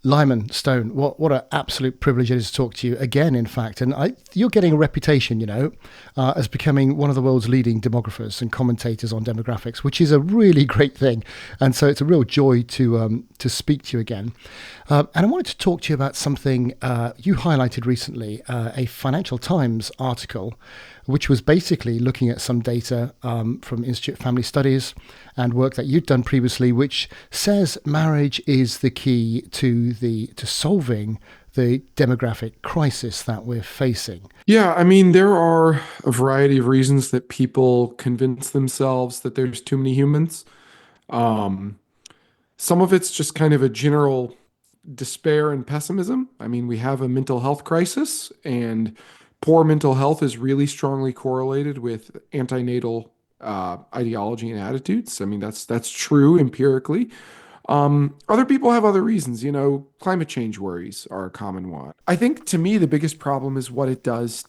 Lyman Stone, what an absolute privilege it is to talk to you again, in fact. And you're getting a reputation, as becoming one of the world's leading demographers and commentators on demographics, which is a really great thing. And so it's a real joy to speak to you again. And I wanted to talk to you about something you highlighted recently, a Financial Times article, which was basically looking at some data from Institute of Family Studies and work that you'd done previously, which says marriage is the key to solving the demographic crisis that we're facing. Yeah, I mean, there are a variety of reasons that people convince themselves that there's too many humans. Um, some of it's just kind of a general despair and pessimism. I mean, we have a mental health crisis, and poor mental health is really strongly correlated with antenatal ideology and attitudes. I mean, that's true empirically. Other people have other reasons. Climate change worries are a common one. I think to me, the biggest problem is what it does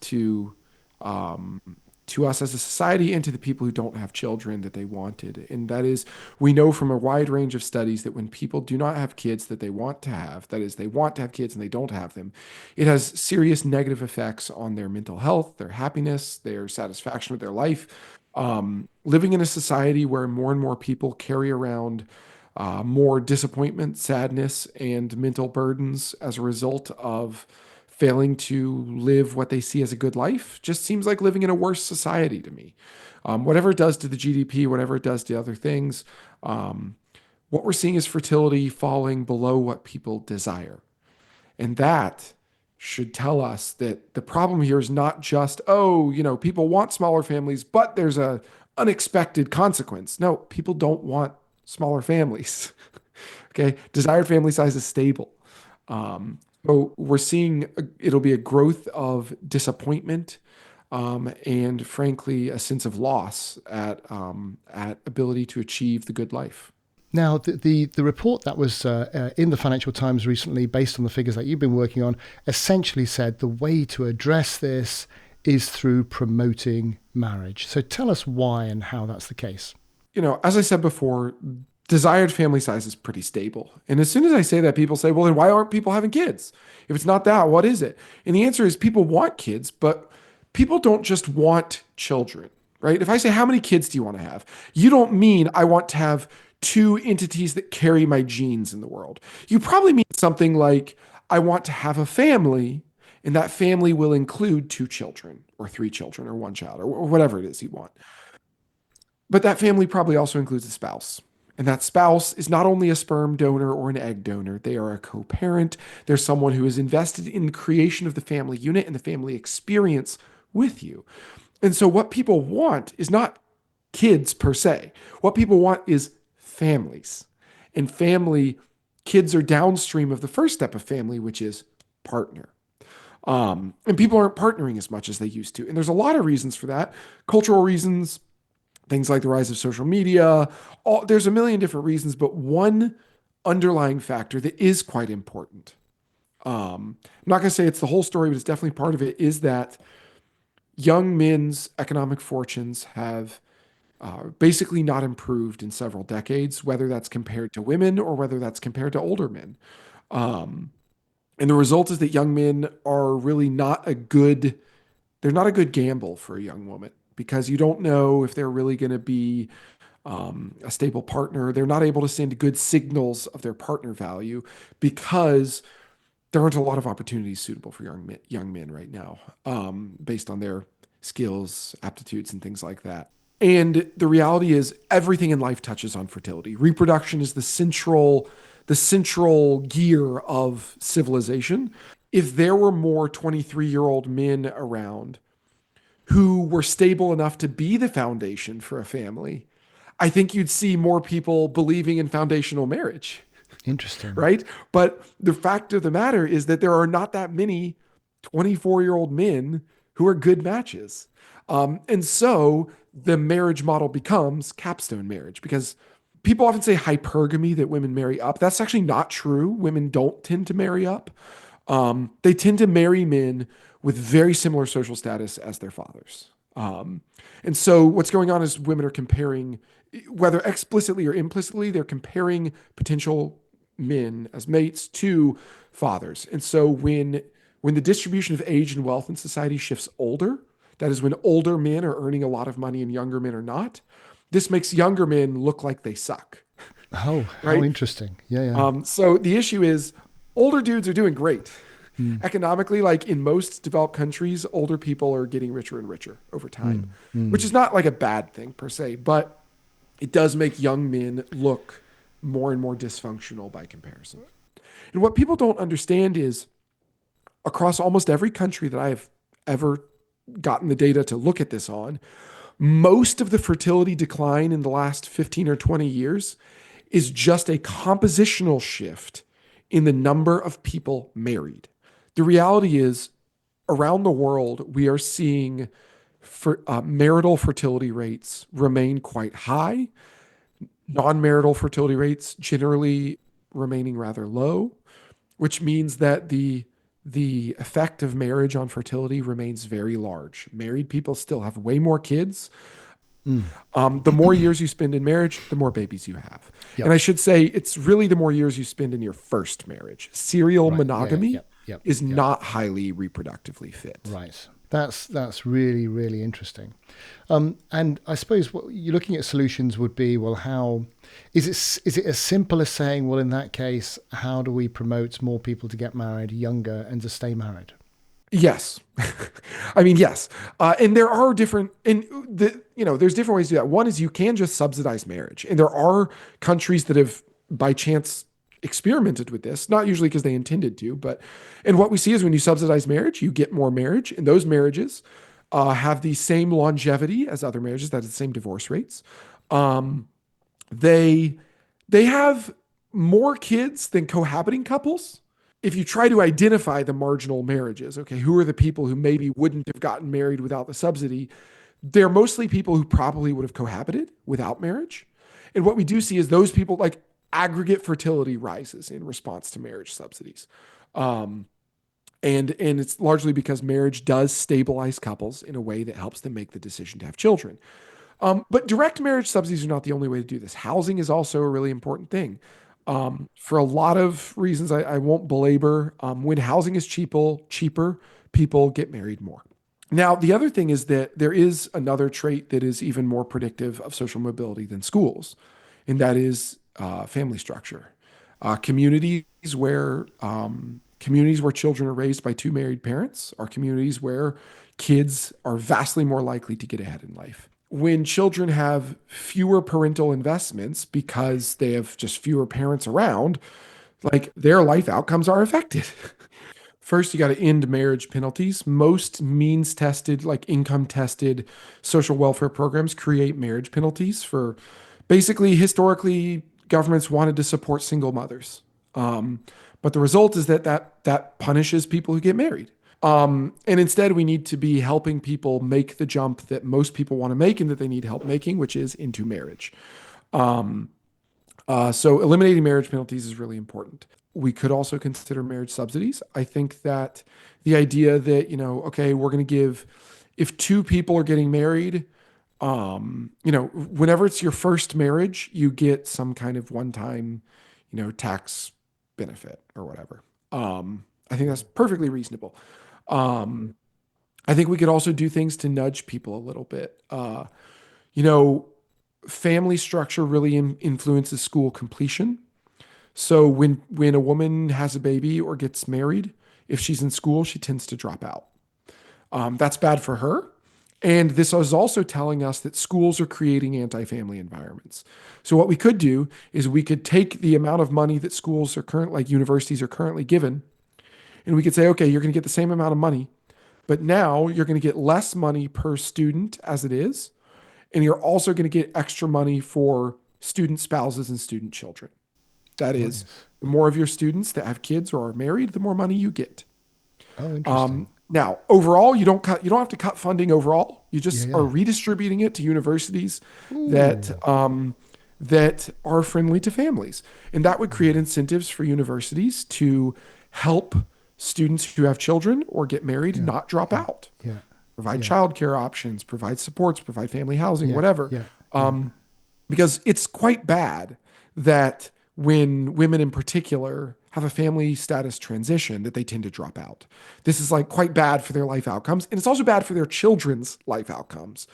um, to us as a society and to the people who don't have children that they wanted. And that is, we know from a wide range of studies that when people do not have kids that they want to have, that is, they want to have kids and they don't have them, it has serious negative effects on their mental health, their happiness, their satisfaction with their life. Living in a society where more and more people carry around more disappointment, sadness, and mental burdens as a result of failing to live what they see as a good life just seems like living in a worse society to me. Whatever it does to the GDP, whatever it does to other things, um, what we're seeing is fertility falling below what people desire. And that should tell us that the problem here is not just, oh, people want smaller families, but there's a unexpected consequence. No, people don't want smaller families. Okay. Desired family size is stable. So we're seeing it'll be a growth of disappointment, and frankly, a sense of loss at ability to achieve the good life. Now, the report that was in the Financial Times recently, based on the figures that you've been working on, essentially said the way to address this is through promoting marriage. So tell us why and how that's the case. As I said before, desired family size is pretty stable. And as soon as I say that, people say, well, then why aren't people having kids? If it's not that, what is it? And the answer is people want kids, but people don't just want children, right? If I say, how many kids do you want to have? You don't mean I want to have two entities that carry my genes in the world. You probably mean something like, I want to have a family, and that family will include two children or three children or one child or whatever it is you want. But that family probably also includes a spouse. And that spouse is not only a sperm donor or an egg donor, they are a co parent. They're someone who is invested in the creation of the family unit and the family experience with you. And so, what people want is not kids per se. What people want is families. And family, kids are downstream of the first step of family, which is partner. And people aren't partnering as much as they used to. And there's a lot of reasons for that, cultural reasons, things like the rise of social media. There's a million different reasons, but one underlying factor that is quite important. I'm not going to say it's the whole story, but it's definitely part of it, is that young men's economic fortunes have basically not improved in several decades, whether that's compared to women or whether that's compared to older men. Um, and the result is that young men are really they're not a good gamble for a young woman because you don't know if they're really going to be a stable partner. They're not able to send good signals of their partner value because there aren't a lot of opportunities suitable for young men right now, based on their skills, aptitudes, and things like that. And the reality is, everything in life touches on fertility. Reproduction is the central gear of civilization. If there were more 23-year-old men around who were stable enough to be the foundation for a family, I think you'd see more people believing in foundational marriage, Interesting. right? But the fact of the matter is that there are not that many 24-year-old men who are good matches. And so the marriage model becomes capstone marriage because people often say hypergamy, that women marry up. That's actually not true. Women don't tend to marry up. They tend to marry men with very similar social status as their fathers. And so what's going on is women are comparing, whether explicitly or implicitly, they're comparing potential men as mates to fathers. And so when the distribution of age and wealth in society shifts older, that is when older men are earning a lot of money and younger men are not, this makes younger men look like they suck, Oh, how right? interesting. Yeah, yeah. So the issue is older dudes are doing great. Mm, Economically, like in most developed countries, older people are getting richer and richer over time, mm, which mm. is not like a bad thing per se, but it does make young men look more and more dysfunctional by comparison. And what people don't understand is across almost every country that I have ever gotten the data to look at this on, most of the fertility decline in the last 15 or 20 years is just a compositional shift in the number of people married. The reality is, around the world, we are seeing marital fertility rates remain quite high, non-marital fertility rates generally remaining rather low, which means that the effect of marriage on fertility remains very large. Married people still have way more kids. Mm. The more years you spend in marriage, the more babies you have. And Yep. I should say, it's really the more years you spend in your first marriage. Serial Right. Yeah, yeah, monogamy yep, yep, is yep. not highly reproductively fit. Right. That's really, really interesting. And I suppose what you're looking at solutions would be, well, how is it as simple as saying, well, in that case, how do we promote more people to get married younger and to stay married? Yes. I mean, yes. And there are different, and there's different ways to do that. One is you can just subsidize marriage. And there are countries that have by chance experimented with this, not usually because they intended to, and what we see is when you subsidize marriage, you get more marriage. And those marriages have the same longevity as other marriages, that is the same divorce rates. Um, they, they have more kids than cohabiting couples. If you try to identify the marginal marriages, okay, who are the people who maybe wouldn't have gotten married without the subsidy? They're mostly people who probably would have cohabited without marriage. And what we do see is those people, like, aggregate fertility rises in response to marriage subsidies. Um, and it's largely because marriage does stabilize couples in a way that helps them make the decision to have children. But direct marriage subsidies are not the only way to do this. Housing is also a really important thing. For a lot of reasons I won't belabor. When housing is cheaper, people get married more. Now, the other thing is that there is another trait that is even more predictive of social mobility than schools, and that is family structure. Communities where children are raised by two married parents are communities where kids are vastly more likely to get ahead in life. When children have fewer parental investments because they have just fewer parents around, like their life outcomes are affected. First, you got to end marriage penalties. Most means tested, like income tested social welfare programs create marriage penalties for basically historically governments wanted to support single mothers. Um, but the result is that punishes people who get married. And instead, we need to be helping people make the jump that most people want to make and that they need help making, which is into marriage. Um, so eliminating marriage penalties is really important. We could also consider marriage subsidies. I think that the idea that, okay, we're going to give, if two people are getting married, whenever it's your first marriage, you get some kind of one-time, tax benefit or whatever. I think that's perfectly reasonable. Um, I think we could also do things to nudge people a little bit. You know, family structure really influences school completion. So when a woman has a baby or gets married, if she's in school, she tends to drop out. That's bad for her. And this is also telling us that schools are creating anti-family environments. So what we could do is we could take the amount of money that schools are like universities are currently given, and we could say, okay, you're going to get the same amount of money, but now you're going to get less money per student as it is, and you're also going to get extra money for student spouses and student children. That is, Nice. the more of your students that have kids or are married, the more money you get. Oh, interesting. Now, overall, you don't have to cut funding overall. You Yeah, just are yeah. redistributing it to universities that Ooh. that are friendly to families, and that would create incentives for universities to help students who have children or get married Yeah, not drop yeah, out. yeah, Provide yeah, childcare options, provide supports, provide family housing, yeah, whatever. yeah, yeah. Um, because it's quite bad that when women in particular have a family status transition that they tend to drop out. This is like quite bad for their life outcomes, and it's also bad for their children's life outcomes.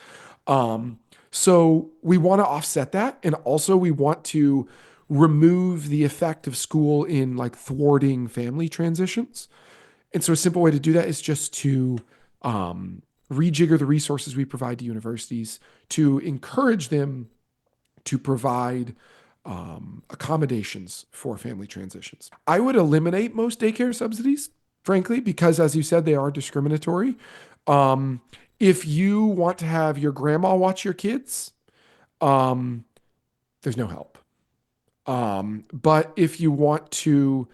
Um, so we want to offset that, and also we want to remove the effect of school in like thwarting family transitions. And so a simple way to do that is just to rejigger the resources we provide to universities to encourage them to provide accommodations for family transitions. I would eliminate most daycare subsidies, frankly, because as you said, they are discriminatory. Um, if you want to have your grandma watch your kids, um, there's no help. But if you want to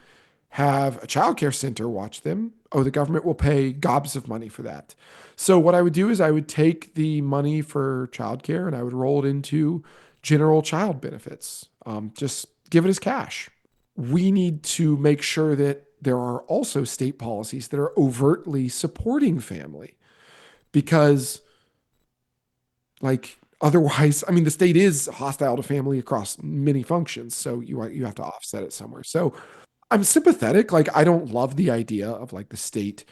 have a childcare center watch them, oh, the government will pay gobs of money for that. So what I would do is I would take the money for childcare and I would roll it into general child benefits. Just give it as cash. We need to make sure that there are also state policies that are overtly supporting family because like otherwise, I mean, the state is hostile to family across many functions. So you have to offset it somewhere. So I'm sympathetic. Like, I don't love the idea of like the state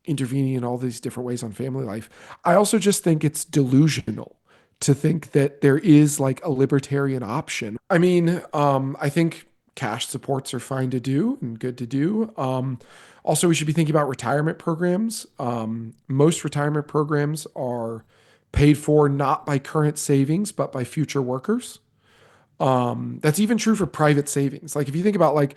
intervening in all these different ways on family life. I also just think it's delusional to think that there is like a libertarian option. I mean, I think cash supports are fine to do and good to do. Also, we should be thinking about retirement programs. Most retirement programs are paid for not by current savings, but by future workers. That's even true for private savings. Like if you think about like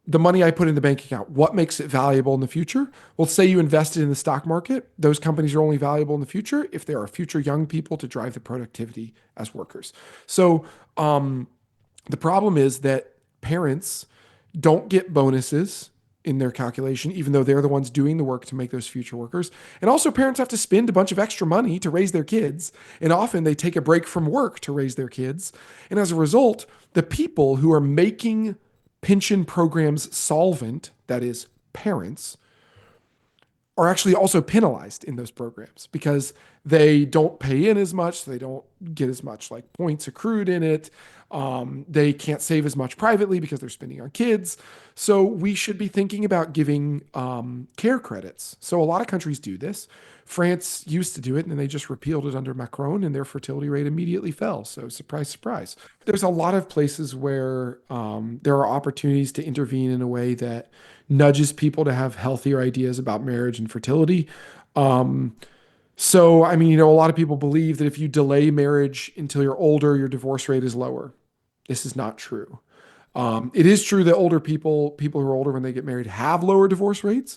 the money I put in the bank account, what makes it valuable in the future? Well, say you invested in the stock market. Those companies are only valuable in the future if there are future young people to drive the productivity as workers. So the problem is that parents don't get bonuses in their calculation, even though they're the ones doing the work to make those future workers. And also, parents have to spend a bunch of extra money to raise their kids. And often they take a break from work to raise their kids. And as a result, the people who are making pension programs solvent, that is, parents, are actually also penalized in those programs because they don't pay in as much. So they don't get as much like points accrued in it. They can't save as much privately because they're spending on kids. So we should be thinking about giving care credits. So a lot of countries do this. France used to do it and they just repealed it under Macron and their fertility rate immediately fell. So surprise, surprise. There's a lot of places where there are opportunities to intervene in a way that nudges people to have healthier ideas about marriage and fertility. So, I mean, a lot of people believe that if you delay marriage until you're older, your divorce rate is lower. This is not true. It is true that older people who are older when they get married have lower divorce rates,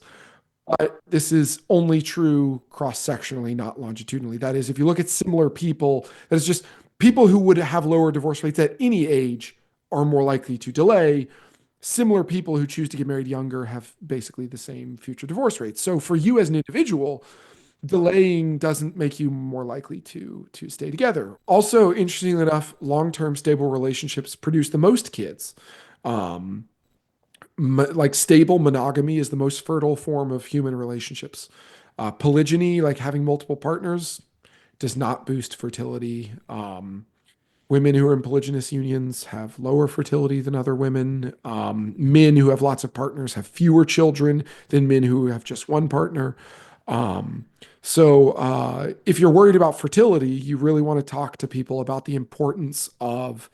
but this is only true cross-sectionally, not longitudinally. That is, if you look at similar people, that is just people who would have lower divorce rates at any age are more likely to delay. Similar people who choose to get married younger have basically the same future divorce rates. So for you as an individual, delaying doesn't make you more likely to stay together. Also, interestingly enough, long-term stable relationships produce the most kids. Um, like stable monogamy is the most fertile form of human relationships. Polygyny, like having multiple partners, does not boost fertility. Women who are in polygynous unions have lower fertility than other women. Men who have lots of partners have fewer children than men who have just one partner. So if you're worried about fertility, you really want to talk to people about the importance of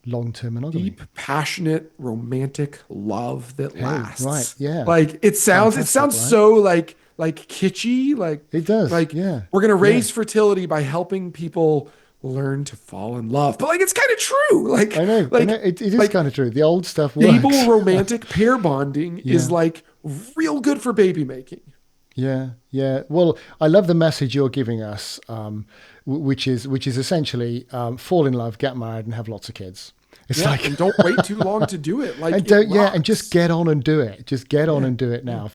Long-term monogamy. deep, passionate, romantic love that Hey, right. lasts. Yeah. Like it Fantastic, sounds right? so like kitschy, It does. like Yeah. we're gonna Yeah. raise fertility by helping people learn to fall in love. But like it's kind of true. I know. I know. Like It is like kind of true. The old stuff stable works. romantic pair bonding is Yeah. like real good for baby making. Yeah, yeah. Well, I love the message you're giving us, which is essentially fall in love, get married, and have lots of kids. It's Yeah, like and don't wait too long to do it. Like and it don't yeah, and just rocks. get on and do it. Just get on Yeah. and do it Yeah. now.